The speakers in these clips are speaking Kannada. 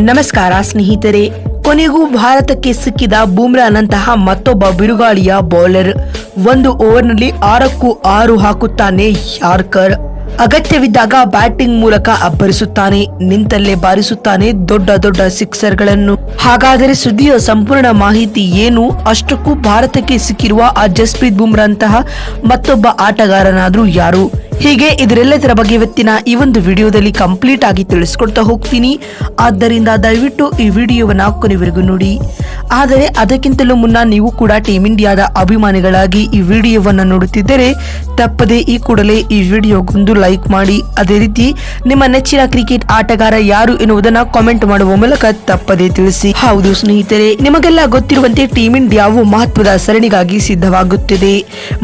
ನಮಸ್ಕಾರ ಸ್ನೇಹಿತರೆ, ಕೊನೆಗೂ ಭಾರತಕ್ಕೆ ಸಿಕ್ಕಿದ ಬೂಮ್ರಾನಂತಹ ಮತ್ತೊಬ್ಬ ಬಿರುಗಾಳಿಯ ಬೌಲರ್. ಒಂದು ಓವರ್ನಲ್ಲಿ 6ಕ್ಕೂ 6 ಹಾಕುತ್ತಾನೆ ಯಾರ್ಕರ್. ಅಗತ್ಯವಿದ್ದಾಗ ಬ್ಯಾಟಿಂಗ್ ಮೂಲಕ ಅಬ್ಬರಿಸುತ್ತಾನೆ, ನಿಂತಲ್ಲೇ ಬಾರಿಸುತ್ತಾನೆ ದೊಡ್ಡ ದೊಡ್ಡ ಸಿಕ್ಸರ್ಗಳನ್ನು. ಹಾಗಾದರೆ ಸುದ್ದಿಯ ಸಂಪೂರ್ಣ ಮಾಹಿತಿ ಏನು? ಅಷ್ಟಕ್ಕೂ ಭಾರತಕ್ಕೆ ಸಿಕ್ಕಿರುವ ಆ ಜಸ್ಪ್ರೀತ್ ಬುಮ್ರಾ ಅಂತಹ ಮತ್ತೊಬ್ಬ ಆಟಗಾರನಾದ್ರೂ ಯಾರು? ಹೀಗೆ ಇದರೆಲ್ಲದರ ಬಗ್ಗೆ ಇವತ್ತಿನ ಈ ಒಂದು ವಿಡಿಯೋದಲ್ಲಿ ಕಂಪ್ಲೀಟ್ ಆಗಿ ತಿಳಿಸ್ಕೊಡ್ತಾ ಹೋಗ್ತೀನಿ. ಆದ್ದರಿಂದ ದಯವಿಟ್ಟು ಈ ವಿಡಿಯೋವನ್ನ ಕೊನೆವರೆಗೂ ನೋಡಿ. ಆದರೆ ಅದಕ್ಕಿಂತಲೂ ಮುನ್ನ ನೀವು ಕೂಡ ಟೀಮ್ ಇಂಡಿಯಾದ ಅಭಿಮಾನಿಗಳಾಗಿ ಈ ವಿಡಿಯೋವನ್ನ ನೋಡುತ್ತಿದ್ದರೆ ತಪ್ಪದೆ ಈ ಕೂಡಲೇ ಈ ವಿಡಿಯೋಗೊಂದು ಲೈಕ್ ಮಾಡಿ. ಅದೇ ರೀತಿ ನಿಮ್ಮ ನೆಚ್ಚಿನ ಕ್ರಿಕೆಟ್ ಆಟಗಾರ ಯಾರು ಎನ್ನುವುದನ್ನ ಕಾಮೆಂಟ್ ಮಾಡುವ ಮೂಲಕ ತಪ್ಪದೆ ತಿಳಿಸಿ. ಹೌದು ಸ್ನೇಹಿತರೆ, ನಿಮಗೆಲ್ಲ ಗೊತ್ತಿರುವಂತೆ ಟೀಮ್ ಇಂಡಿಯಾವು ಮಹತ್ವದ ಸರಣಿಗಾಗಿ ಸಿದ್ಧವಾಗುತ್ತಿದೆ.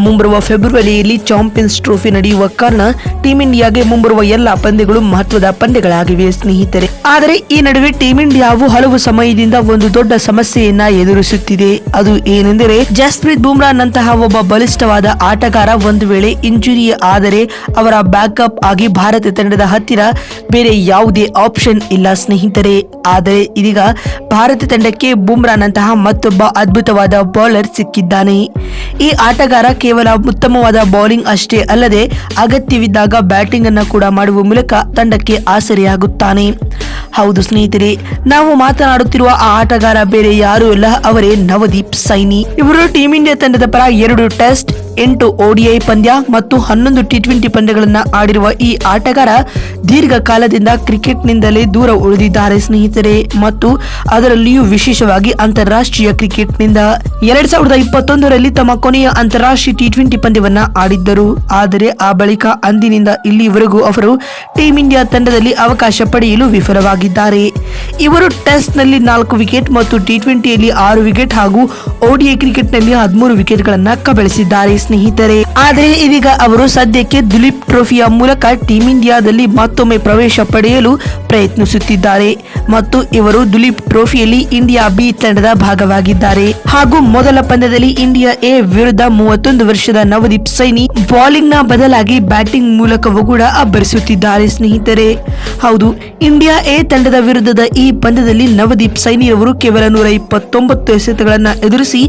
ಮುಂಬರುವ ಫೆಬ್ರವರಿಯಲ್ಲಿ ಚಾಂಪಿಯನ್ಸ್ ಟ್ರೋಫಿ ನಡೆಯುವ ಕಾರಣ ಟೀಮ್ ಇಂಡಿಯಾಗೆ ಮುಂಬರುವ ಎಲ್ಲಾ ಪಂದ್ಯಗಳು ಮಹತ್ವದ ಪಂದ್ಯಗಳಾಗಿವೆ ಸ್ನೇಹಿತರೆ. ಆದರೆ ಈ ನಡುವೆ ಟೀಮ್ ಇಂಡಿಯಾವು ಹಲವು ಸಮಯದಿಂದ ಒಂದು ದೊಡ್ಡ ಸಮಸ್ಯೆಯನ್ನ ಎದುರಿಸುತ್ತಿದೆ. ಅದು ಏನೆಂದರೆ ಜಸ್ಪ್ರೀತ್ ಬುಮ್ರಾ ನಂತಹ ಒಬ್ಬ ಬಲಿಷ್ಠವಾದ ಆಟಗಾರ ಒಂದು ವೇಳೆ ಇಂಜುರಿ ಆದರೆ ಅವರ ಬ್ಯಾಕಪ್ ಆಗಿ ಭಾರತ ತಂಡದ ಹತ್ತಿರ ಬೇರೆ ಯಾವುದೇ ಆಪ್ಷನ್ ಇಲ್ಲ ಸ್ನೇಹಿತರೆ. ಆದರೆ ಇದೀಗ ಭಾರತ ತಂಡಕ್ಕೆ ಬುಮ್ರಾ ನಂತಹ ಮತ್ತೊಬ್ಬ ಅದ್ಭುತವಾದ ಬೌಲರ್ ಸಿಕ್ಕಿದ್ದಾನೆ. ಈ ಆಟಗಾರ ಕೇವಲ ಉತ್ತಮವಾದ ಬೌಲಿಂಗ್ ಅಷ್ಟೇ ಅಲ್ಲದೆ ಅಗತ್ಯವಿದ್ದಾಗ ಬ್ಯಾಟಿಂಗ್ ಅನ್ನು ಕೂಡ ಮಾಡುವ ಮೂಲಕ ತಂಡಕ್ಕೆ ಆಸರೆಯಾಗುತ್ತಾನೆ. ಹೌದು ಸ್ನೇಹಿತರೆ, ನಾವು ಮಾತನಾಡುತ್ತಿರುವ ಆ ಆಟಗಾರ ಬೇರೆ ಯಾರು ಇಲ್ಲ, ಅವರೇ ನವದೀಪ್ ಸೈನಿ. ಇವರು ಟೀಮ್ ಇಂಡಿಯಾ ತಂಡದ ಪರ 2 ಟೆಸ್ಟ್, 8 ODI ಪಂದ್ಯ ಮತ್ತು 11 T20 ಪಂದ್ಯಗಳನ್ನ ಆಡಿರುವ ಈ ಆಟಗಾರ ದೀರ್ಘಕಾಲದಿಂದ ಕ್ರಿಕೆಟ್ನಿಂದಲೇ ದೂರ ಉಳಿದಿದ್ದಾರೆ ಸ್ನೇಹಿತರೆ, ಮತ್ತು ಅದರಲ್ಲಿಯೂ ವಿಶೇಷವಾಗಿ ಅಂತಾರಾಷ್ಟ್ರೀಯ ಕ್ರಿಕೆಟ್ನಿಂದ. 2021ರಲ್ಲಿ ತಮ್ಮ ಕೊನೆಯ ಅಂತಾರಾಷ್ಟ್ರೀಯ T20 ಪಂದ್ಯವನ್ನ ಆಡಿದ್ದರು. ಆದರೆ ಆ ಬಳಿಕ ಅಂದಿನಿಂದ ಇಲ್ಲಿವರೆಗೂ ಅವರು ಟೀಮ್ ಇಂಡಿಯಾ ತಂಡದಲ್ಲಿ ಅವಕಾಶ ಪಡೆಯಲು ವಿಫಲವಾಗಿದ್ದಾರೆ. ಇವರು ಟೆಸ್ಟ್ ನಲ್ಲಿ 4 ವಿಕೆಟ್ ಮತ್ತು T20ಯಲ್ಲಿ 6 ವಿಕೆಟ್ ಹಾಗೂ ODI ಕ್ರಿಕೆಟ್ ನಲ್ಲಿ 13 ವಿಕೆಟ್ ಗಳನ್ನ ಕಬಳಿಸಿದ್ದಾರೆ ಸ್ನೇಹಿತರೆ. ಆದರೆ ಇದೀಗ ಅವರು ಸದ್ಯಕ್ಕೆ ದುಲೀಪ್ ಟ್ರೋಫಿಯ ಮೂಲಕ ಟೀಮ್ ಇಂಡಿಯಾದಲ್ಲಿ ಮತ್ತೊಮ್ಮೆ ಪ್ರವೇಶ ಪಡೆಯಲು ಪ್ರಯತ್ನಿಸುತ್ತಿದ್ದಾರೆ ಮತ್ತು ಇವರು ದುಲೀಪ್ ಟ್ರೋಫಿಯಲ್ಲಿ ಇಂಡಿಯಾ ಬಿ ತಂಡದ ಭಾಗವಾಗಿದ್ದಾರೆ. ಹಾಗೂ ಮೊದಲ ಪಂದ್ಯದಲ್ಲಿ ಇಂಡಿಯಾ ಎ ವಿರುದ್ಧ 31 ವರ್ಷದ ನವದೀಪ್ ಸೈನಿ ಬೌಲಿಂಗ್ ನ ಬದಲಾಗಿ ಬ್ಯಾಟಿಂಗ್ ಮೂಲಕವೂ ಕೂಡ ಅಬ್ಬರಿಸುತ್ತಿದ್ದಾರೆ ಸ್ನೇಹಿತರೆ. ಹೌದು, ಇಂಡಿಯಾ ಎ ತಂಡದ ವಿರುದ್ಧದ ಈ ಪಂದ್ಯದಲ್ಲಿ ನವದೀಪ್ ಸೈನಿ ಅವರು ಕೇವಲ 129 ಎಸೆತಗಳನ್ನ ಎದುರಿಸಿ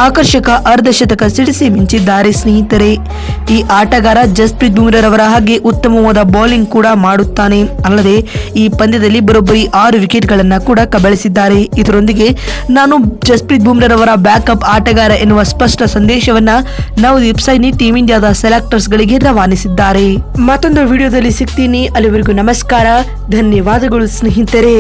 ಆಕರ್ಷಕ ಅರ್ಧಶತಕ ಸಿಡಿಸಿ ಮಿಂಚಿದ್ದಾರೆ ಸ್ನೇಹಿತರೆ. ಈ ಆಟಗಾರ ಜಸ್ಪ್ರೀತ್ ಬುಮ್ರಾರವರ ಹಾಗೆ ಉತ್ತಮವಾದ ಬೌಲಿಂಗ್ ಕೂಡ ಮಾಡುತ್ತಾನೆ, ಅಲ್ಲದೆ ಈ ಪಂದ್ಯದಲ್ಲಿ ಬರೋಬ್ಬರಿ 6 ವಿಕೆಟ್ ಗಳನ್ನ ಕೂಡ ಕಬಳಿಸಿದ್ದಾರೆ. ಇದರೊಂದಿಗೆ ನಾನು ಜಸ್ಪ್ರೀತ್ ಬುಮ್ರಾರವರ ಬ್ಯಾಕಪ್ ಆಟಗಾರ ಎನ್ನುವ ಸ್ಪಷ್ಟ ಸಂದೇಶವನ್ನ ನವದೀಪ್ ಸೈನಿ ಟೀಮ್ ಇಂಡಿಯಾದ ಸೆಲೆಕ್ಟರ್ಸ್ ಗಳಿಗೆ ರವಾನಿಸಿದ್ದಾರೆ. ಮತ್ತೊಂದು ವಿಡಿಯೋದಲ್ಲಿ ಸಿಗ್ತೀನಿ. ಅಲ್ಲಿವರೆಗೂ ನಮಸ್ಕಾರ, ಧನ್ಯವಾದಗಳು ಸ್ನೇಹಿತರೆ.